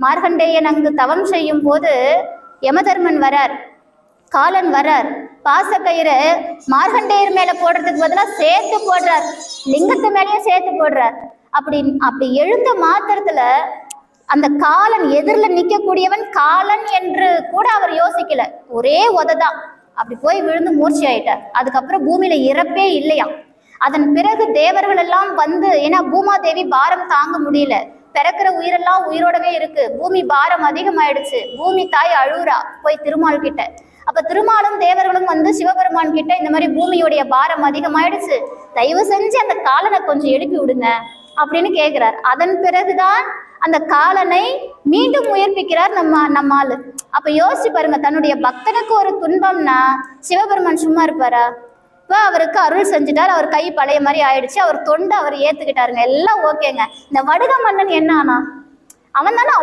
மார்கண்டேயன் அங்கு தவம் செய்யும் போது யமதர்மன் வரார், காலன் வரார். பாசக்கயிறு மார்கண்டேயர் மேல போடுறதுக்கு பதிலாக சேர்த்து போடுறார், லிங்கத்து மேலேயும் சேர்த்து போடுறார். அப்படி எழுந்த மாத்திரத்துல அந்த காலன் எதிரில் நிற்கக்கூடியவன் காலன் என்று கூட அவர் யோசிக்கல, ஒரே உததான் அப்படி போய் விழுந்து மூர்ச்சி ஆயிட்டார். அதுக்கப்புறம் பூமியில இறப்பே இல்லையாம். அதன் பிறகு தேவர்கள் எல்லாம் வந்து, ஏன்னா பூமாதேவி பாரம் தாங்க முடியல, பிறக்கிற உயிரெல்லாம் உயிரோடவே இருக்கு, பூமி பாரம் அதிகமாயிடுச்சு, பூமி தாய் அழுறா போய் திருமால் கிட்ட. அப்ப திருமாலும் தேவர்களும் வந்து சிவபெருமான் கிட்ட, இந்த மாதிரி பூமியுடைய பாரம் அதிகமாயிடுச்சு, தயவு செஞ்சு அந்த காலனை கொஞ்சம் எழுப்பி விடுங்க அப்படின்னு கேட்கிறார். அதன் பிறகுதான் அந்த காலனை மீண்டும் உயிர்ப்பிக்கிறார் நம்ம ஆளு. அப்ப யோசிச்சு பாருங்க, தன்னுடைய பக்தனுக்கு ஒரு துன்பம்னா சிவபெருமான் சும்மா இருப்பாரா? இப்போ அவருக்கு அருள் செஞ்சுட்டார், அவர் கை பழைய மாதிரி ஆயிடுச்சு, அவர் தொண்டை அவர் ஏத்துக்கிட்டாருங்க, எல்லாம் ஓகேங்க. இந்த வடுக மன்னன் என்ன ஆனா? அவன் தானே